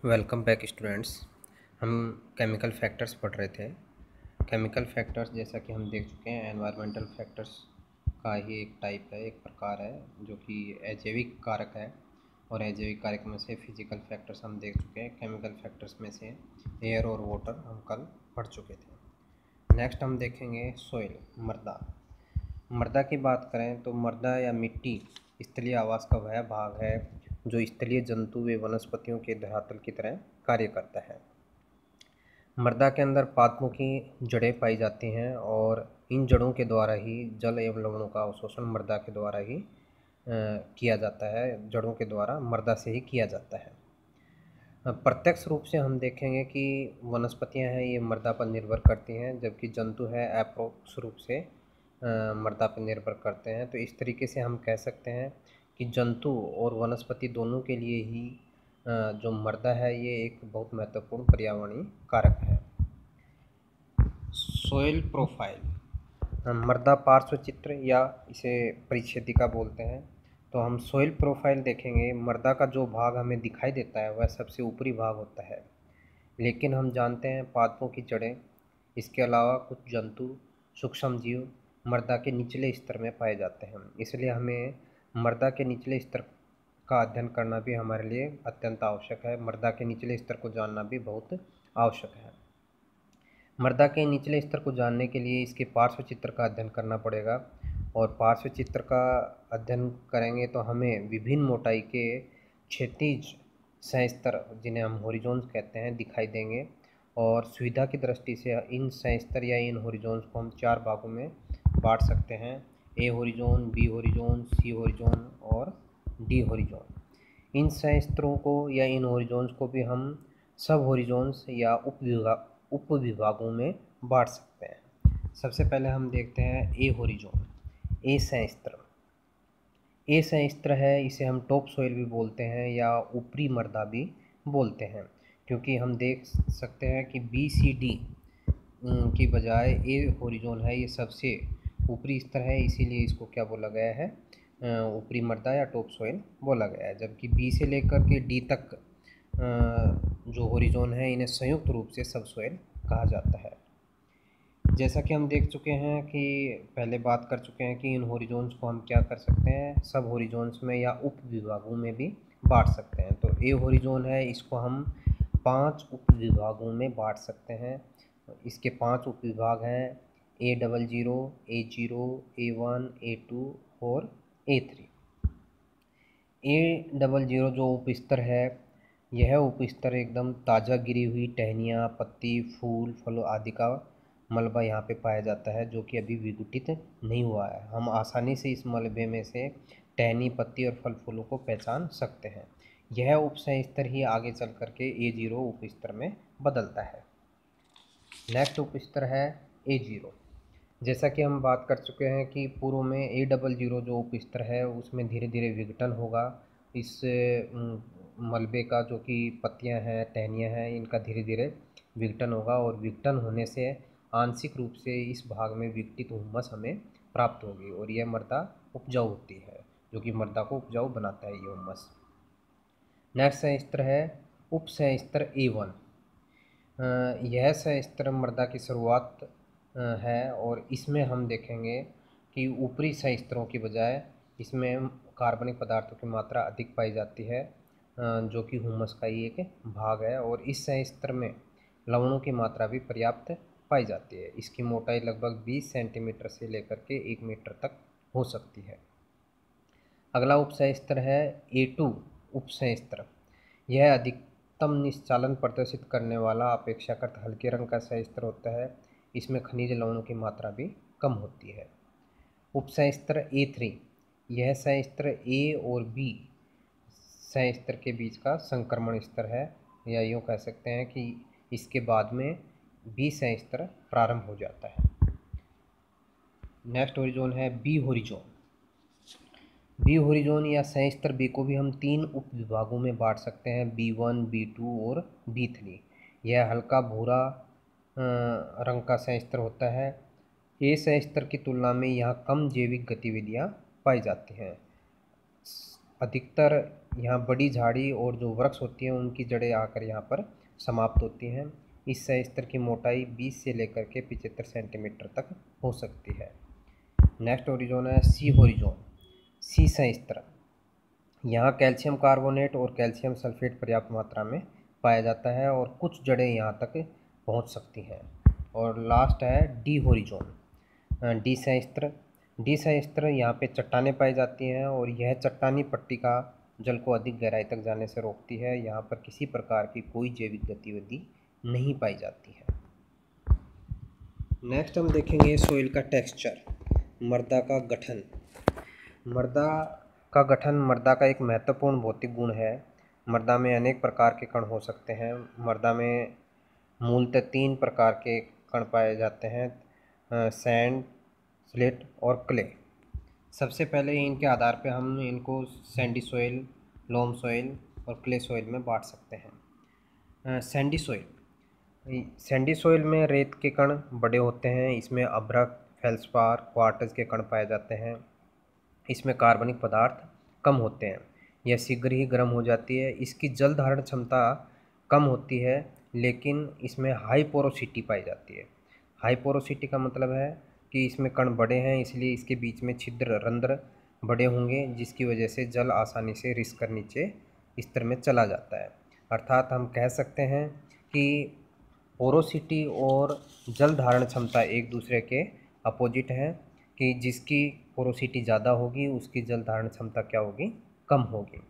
Welcome back students. हम chemical factors पढ़ रहे थे। केमिकल फैक्टर्स जैसा कि हम देख चुके हैं, एनवायरमेंटल फैक्टर्स का ही एक टाइप है, एक प्रकार है जो कि अजैविक कारक है। और अजैविक कारक में से फिजिकल फैक्टर्स हम देख चुके हैं। केमिकल फैक्टर्स में से एयर और वाटर हम कल पढ़ चुके थे। नेक्स्ट हम देखेंगे सोइल, मृदा। मृदा की बात करें तो मृदा या मिट्टी स्थलीय आवास का वह भाग है जो स्थलीय जंतु व वनस्पतियों के धरातल की तरह कार्य करता है। मृदा के अंदर पादपों की जड़ें पाई जाती हैं और इन जड़ों के द्वारा ही जल एवं लवणों का अवशोषण मृदा के द्वारा ही किया जाता है। जड़ों के द्वारा मृदा से ही किया जाता है। प्रत्यक्ष रूप से हम देखेंगे कि वनस्पतियां हैं ये मृदा पर निर्भर करती हैं, जबकि जंतु है अप्रोक्ष रूप से मृदा पर निर्भर करते हैं। तो इस तरीके से हम कह सकते हैं कि जंतु और वनस्पति दोनों के लिए ही जो मृदा है ये एक बहुत महत्वपूर्ण पर्यावरणीय कारक है। सोइल प्रोफाइल, मृदा पार्श्व चित्र या इसे परिच्छेदिका बोलते हैं। तो हम सोइल प्रोफाइल देखेंगे। मृदा का जो भाग हमें दिखाई देता है वह सबसे ऊपरी भाग होता है, लेकिन हम जानते हैं पादपों की जड़ें, इसके अलावा कुछ जंतु सूक्ष्म जीव मृदा के निचले स्तर में पाए जाते हैं। इसलिए हमें मृदा के निचले स्तर का अध्ययन करना भी हमारे लिए अत्यंत आवश्यक है। मृदा के निचले स्तर को जानना भी बहुत आवश्यक है। मृदा के निचले स्तर को जानने के लिए इसके पार्श्व चित्र का अध्ययन करना पड़ेगा, और पार्श्व चित्र का अध्ययन करेंगे तो हमें विभिन्न मोटाई के क्षैतिज संस्तर, जिन्हें हम हॉरिजॉन्स कहते हैं, दिखाई देंगे। और सुविधा की दृष्टि से इन संस्तर या इन हॉरिजॉन्स को हम चार भागों में बांट सकते हैं: ए हॉरिजॉन, बी हॉरिजॉन, सी हॉरिजॉन और डी हॉरिजॉन। इन संस्तरों को या इन हॉरिजॉन्स को भी हम सब हॉरिजॉन्स या उप विभागों में बांट सकते हैं। सबसे पहले हम देखते हैं ए हॉरिजॉन, ए संस्त्र। ए संस्त्र है, इसे हम टॉप सोइल भी बोलते हैं या ऊपरी मृदा भी बोलते हैं, क्योंकि हम देख सकते हैं कि बी सी डी की बजाय ए हॉरिजॉन है, ये सबसे ऊपरी स्तर है, इसीलिए इसको क्या बोला गया है, ऊपरी मृदा या टॉप सोइल बोला गया है। जबकि बी से लेकर के डी तक जो हॉरिजॉन है इन्हें संयुक्त रूप से सब सोइल कहा जाता है। जैसा कि हम देख चुके हैं कि पहले बात कर चुके हैं कि इन हॉरिजॉन्स को हम क्या कर सकते हैं, सब हॉरिजॉन्स में या उप विभागों में भी बांट सकते हैं। तो ए हॉरिजॉन है, इसको हम 5 उप विभागों में बांट सकते हैं। इसके 5 उप विभाग हैं: A00, A0, A1, A2 और A3। A00 जो उपस्तर है, यह उपस्तर एकदम ताज़ा गिरी हुई टहनियाँ, पत्ती, फूल, फलों आदि का मलबा यहाँ पे पाया जाता है, जो कि अभी विघटित नहीं हुआ है। हम आसानी से इस मलबे में से टहनी, पत्ती और फल फूलों को पहचान सकते हैं। यह उपस्तर ही आगे चल करके A0 उपस्तर में बदलता है। नेक्स्ट उपस्तर है A0। जैसा कि हम बात कर चुके हैं कि पूर्व में A00 जो उपस्तर है उसमें धीरे धीरे विघटन होगा। इस मलबे का, जो कि पत्तियां हैं, टहनियां हैं, इनका धीरे धीरे विघटन होगा, और विघटन होने से आंशिक रूप से इस भाग में विघटित हुमस हमें प्राप्त होगी, और यह मृदा उपजाऊ होती है, जो कि मृदा को उपजाऊ बनाता है ये हुमस। नेक्स्ट संस्तर है उप संस्तर A1। यह संस्तर मृदा की शुरुआत है, और इसमें हम देखेंगे कि ऊपरी संस्तरों की बजाय इसमें कार्बनिक पदार्थों की मात्रा अधिक पाई जाती है, जो कि हुमस का ही एक भाग है। और इस संस्तर में लवणों की मात्रा भी पर्याप्त पाई जाती है। इसकी मोटाई लगभग 20 सेंटीमीटर से लेकर के 1 मीटर तक हो सकती है। अगला उपसंस्तर है A2 उपसंस्तर। यह अधिकतम निश्चालन प्रदर्शित करने वाला अपेक्षाकृत हल्के रंग का संस्तर होता है। इसमें खनिज लवणों की मात्रा भी कम होती है। उपसंस्तर A3, यह संस्तर A और B संस्तर के बीच का संक्रमण स्तर है, या यूँ कह सकते हैं कि इसके बाद में B संस्तर प्रारंभ हो जाता है। नेक्स्ट हॉरिजॉन है बी हॉरिजॉन। बी हॉरिजॉन या संस्तर बी को भी हम 3 उप विभागों में बांट सकते हैं: B1, B2 और B3। यह हल्का भूरा रंग का संस्तर होता है। ए संस्तर की तुलना में यहाँ कम जैविक गतिविधियाँ पाई जाती हैं। अधिकतर यहाँ बड़ी झाड़ी और जो वृक्ष होती हैं उनकी जड़ें आकर यहाँ पर समाप्त होती हैं। इस सह की मोटाई 20 से लेकर के 75 सेंटीमीटर तक हो सकती है। नेक्स्ट होरिजोन है सी होरिजोन, सी सह। यहाँ कैल्शियम कार्बोनेट और कैल्शियम सल्फेट पर्याप्त मात्रा में पाया जाता है और कुछ जड़ें यहाँ तक पहुँच सकती हैं। और लास्ट है डी होरिजोन, डी सहस्त्र। डी सहस्त्र यहाँ पे चट्टानें पाई जाती हैं और यह चट्टानी पट्टी का जल को अधिक गहराई तक जाने से रोकती है। यहाँ पर किसी प्रकार की कोई जैविक गतिविधि नहीं पाई जाती है। नेक्स्ट हम देखेंगे सोइल का टेक्सचर, मृदा का गठन। मृदा का गठन मृदा का एक महत्वपूर्ण भौतिक गुण है। मृदा में अनेक प्रकार के कण हो सकते हैं। मृदा में मूलतः 3 प्रकार के कण पाए जाते हैं, सैंड, स्लेट और क्ले। सबसे पहले इनके आधार पर हम इनको सैंडी सॉइल, लोम सॉइल और क्ले सॉइल में बांट सकते हैं। सैंडी सॉइल, सैंडी सॉइल में रेत के कण बड़े होते हैं। इसमें अभ्रक, फेल्सपार, क्वार्ट्ज के कण पाए जाते हैं। इसमें कार्बनिक पदार्थ कम होते हैं। यह शीघ्र ही गर्म हो जाती है। इसकी जल धारण क्षमता कम होती है, लेकिन इसमें हाई पोरोसिटी पाई जाती है। हाई पोरोसिटी का मतलब है कि इसमें कण बड़े हैं, इसलिए इसके बीच में छिद्र, रंध्र बड़े होंगे, जिसकी वजह से जल आसानी से रिस कर नीचे स्तर में चला जाता है। अर्थात हम कह सकते हैं कि पोरोसिटी और जल धारण क्षमता एक दूसरे के अपोजिट हैं, कि जिसकी पोरोसिटी ज़्यादा होगी उसकी जल धारण क्षमता क्या होगी, कम होगी।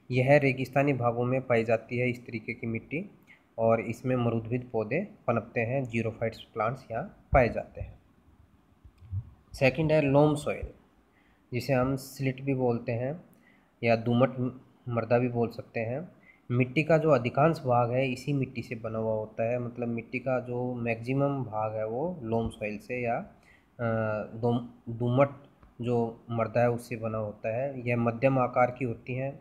यह रेगिस्तानी भागों में पाई जाती है इस तरीके की मिट्टी, और इसमें मरुद्भिद पौधे पनपते हैं, जीरोफाइट्स प्लांट्स यहाँ पाए जाते हैं। सेकंड है लोम सॉइल, जिसे हम स्लिट भी बोलते हैं या दोमट मृदा भी बोल सकते हैं। मिट्टी का जो अधिकांश भाग है इसी मिट्टी से बना हुआ होता है। मतलब मिट्टी का जो मैक्सिमम भाग है वो लोम सॉइल से या दोमट जो मृदा है उससे बना होता है। यह मध्यम आकार की होती हैं।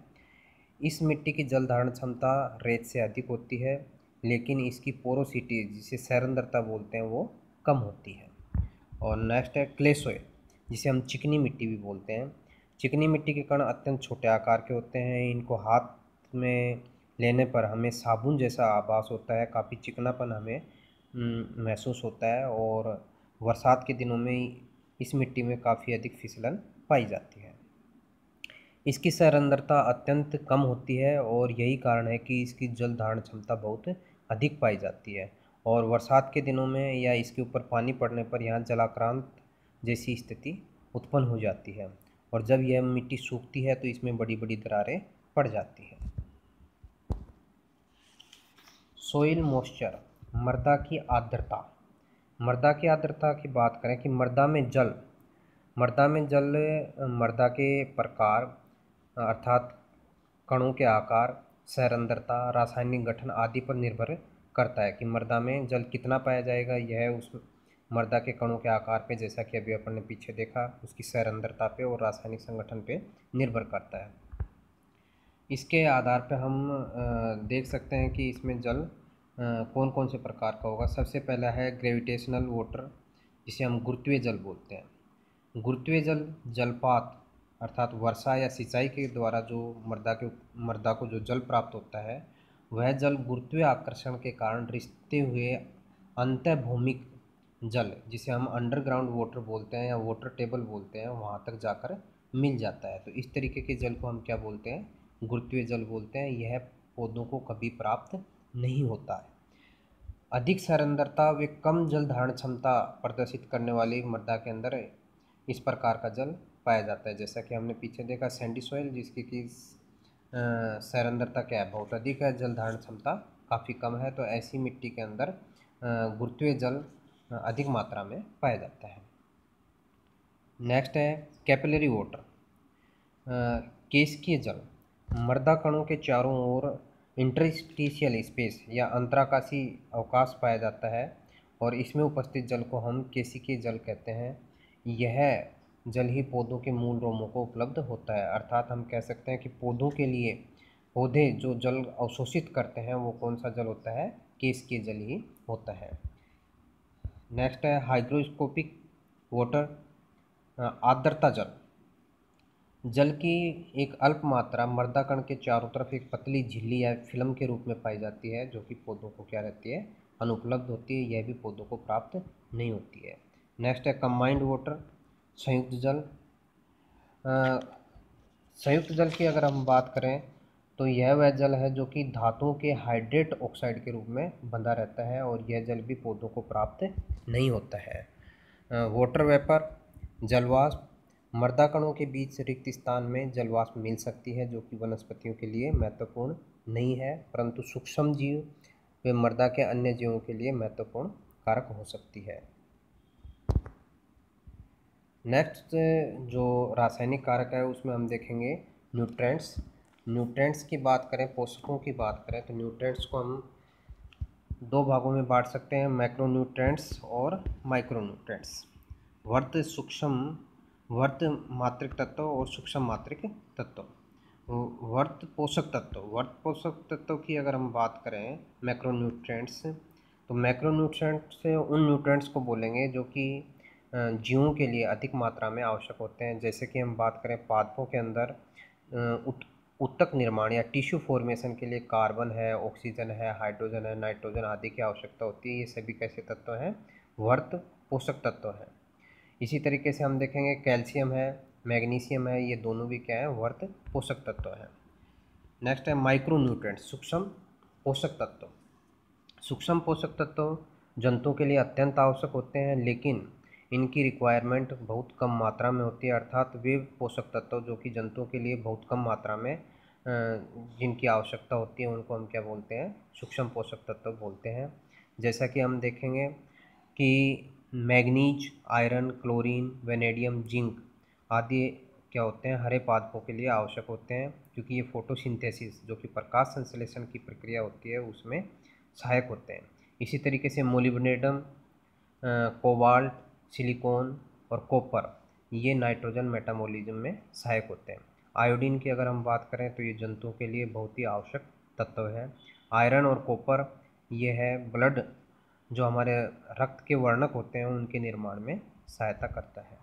इस मिट्टी की जल धारण क्षमता रेत से अधिक होती है, लेकिन इसकी पोरोसिटी, जिसे सैरंध्रता बोलते हैं, वो कम होती है। और नेक्स्ट है क्ले सॉइल, जिसे हम चिकनी मिट्टी भी बोलते हैं। चिकनी मिट्टी के कण अत्यंत छोटे आकार के होते हैं। इनको हाथ में लेने पर हमें साबुन जैसा आभास होता है, काफ़ी चिकनापन हमें महसूस होता है, और बरसात के दिनों में इस मिट्टी में काफ़ी अधिक फिसलन पाई जाती है। इसकी सैरंध्रता अत्यंत कम होती है और यही कारण है कि इसकी जल धारण क्षमता बहुत अधिक पाई जाती है। और बरसात के दिनों में या इसके ऊपर पानी पड़ने पर यहाँ जलाक्रांत जैसी स्थिति उत्पन्न हो जाती है, और जब यह मिट्टी सूखती है तो इसमें बड़ी बड़ी दरारें पड़ जाती हैं। सोइल मॉइस्चर, मृदा की आर्द्रता। मृदा की आर्द्रता की बात करें कि मृदा में जल मृदा के प्रकार अर्थात कणों के आकार, सैरंध्रता, रासायनिक गठन आदि पर निर्भर करता है कि मृदा में जल कितना पाया जाएगा। यह उस मृदा के कणों के आकार पे, जैसा कि अभी अपन ने पीछे देखा, उसकी सैरंध्रता पे और रासायनिक संगठन पे निर्भर करता है। इसके आधार पे हम देख सकते हैं कि इसमें जल कौन कौन से प्रकार का होगा। सबसे पहला है ग्रेविटेशनल वाटर, जिसे हम गुरुत्वीय जल बोलते हैं। गुरुत्वीय जल जलपात अर्थात वर्षा या सिंचाई के द्वारा जो मृदा को जो जल प्राप्त होता है, वह जल गुरुत्वीय आकर्षण के कारण रिसते हुए अंतर्भूमिक जल, जिसे हम अंडरग्राउंड वाटर बोलते हैं या वाटर टेबल बोलते हैं, वहाँ तक जाकर मिल जाता है। तो इस तरीके के जल को हम क्या बोलते हैं, गुरुत्वीय जल बोलते हैं। यह पौधों को कभी प्राप्त नहीं होता है। अधिक सैरंध्रता व कम जल धारण क्षमता प्रदर्शित करने वाली मृदा के अंदर इस प्रकार का जल पाया जाता है। जैसा कि हमने पीछे देखा सैंडी सॉइल, जिसकी कि सैरंध्रता क्या है, बहुत अधिक है, जल धारण क्षमता काफ़ी कम है। तो ऐसी मिट्टी के अंदर गुरुत्वीय जल अधिक मात्रा में पाया जाता है। नेक्स्ट है कैपिलरी वाटर, केशिकीय जल। मृदा कणों के चारों ओर इंटरस्टिशियल स्पेस या अंतराकाशी अवकाश पाया जाता है, और इसमें उपस्थित जल को हम केशिकीय जल कहते हैं। यह जल ही पौधों के मूल रोमों को उपलब्ध होता है। अर्थात हम कह सकते हैं कि पौधे जो जल अवशोषित करते हैं वो कौन सा जल होता है, केशिकीय जल ही होता है। नेक्स्ट है हाइग्रोस्कोपिक वाटर, आर्द्रता जल। जल की एक अल्प मात्रा मृदा कण के चारों तरफ एक पतली झिल्ली या फिल्म के रूप में पाई जाती है, जो कि पौधों को क्या रहती है, अनुपलब्ध होती है। यह भी पौधों को प्राप्त नहीं होती है। नेक्स्ट है कंबाइंड वाटर, संयुक्त जल। संयुक्त जल की अगर हम बात करें तो यह वह जल है जो कि धातुओं के हाइड्रेट ऑक्साइड के रूप में बंधा रहता है, और यह जल भी पौधों को प्राप्त नहीं होता है। वाटर वेपर, जलवाष्प। मृदा कणों के बीच रिक्त स्थान में जलवाष्प मिल सकती है, जो कि वनस्पतियों के लिए महत्वपूर्ण नहीं है, परंतु सूक्ष्म जीव व मृदा के अन्य जीवों के लिए महत्वपूर्ण कारक हो सकती है। नेक्स्ट जो रासायनिक कारक है उसमें हम देखेंगे न्यूट्रेंट्स। न्यूट्रेंट्स की बात करें, पोषकों की बात करें, तो न्यूट्रेंट्स को हम दो भागों में बांट सकते हैं, मैक्रो न्यूट्रेंट्स और माइक्रो न्यूट्रेंट्स। वर्त मात्रिक तत्व और सूक्ष्म मात्रिक तत्व। वर्त पोषक तत्व की अगर हम बात करें मैक्रो न्यूट्रेंट्स, तो मैक्रो न्यूट्रेंट्स उन न्यूट्रेंट्स को बोलेंगे जो कि जीवों के लिए अधिक मात्रा में आवश्यक होते हैं। जैसे कि हम बात करें पादपों के अंदर उत्तक निर्माण या टिश्यू फॉर्मेशन के लिए कार्बन है, ऑक्सीजन है, हाइड्रोजन है, नाइट्रोजन आदि की आवश्यकता होती है। ये सभी कैसे तत्व हैं, वर्त पोषक तत्व हैं। इसी तरीके से हम देखेंगे कैल्शियम है, मैग्नीशियम है, ये दोनों भी क्या है, वर्त पोषक तत्व हैं। नेक्स्ट है माइक्रो न्यूट्रेंट्स, सूक्ष्म पोषक तत्व। सूक्ष्म पोषक तत्व जंतुओं के लिए अत्यंत आवश्यक होते हैं, लेकिन इनकी रिक्वायरमेंट बहुत कम मात्रा में होती है। अर्थात वे पोषक तत्व जो कि जंतुओं के लिए बहुत कम मात्रा में जिनकी आवश्यकता होती है उनको हम क्या बोलते हैं, सूक्ष्म पोषक तत्व बोलते हैं। जैसा कि हम देखेंगे कि manganese, iron, chlorine, vanadium, zinc आदि क्या होते हैं, हरे पादपों के लिए आवश्यक होते हैं, क्योंकि ये फोटोसिंथेसिस जो कि प्रकाश संश्लेषण की प्रक्रिया होती है उसमें सहायक होते हैं। इसी तरीके से मोलिब्डेनम, कोबाल्ट, सिलिकॉन और कॉपर ये नाइट्रोजन मेटाबॉलिज्म में सहायक होते हैं। आयोडीन की अगर हम बात करें तो ये जंतुओं के लिए बहुत ही आवश्यक तत्व है। आयरन और कॉपर ये है ब्लड, जो हमारे रक्त के वर्णक होते हैं उनके निर्माण में सहायता करता है।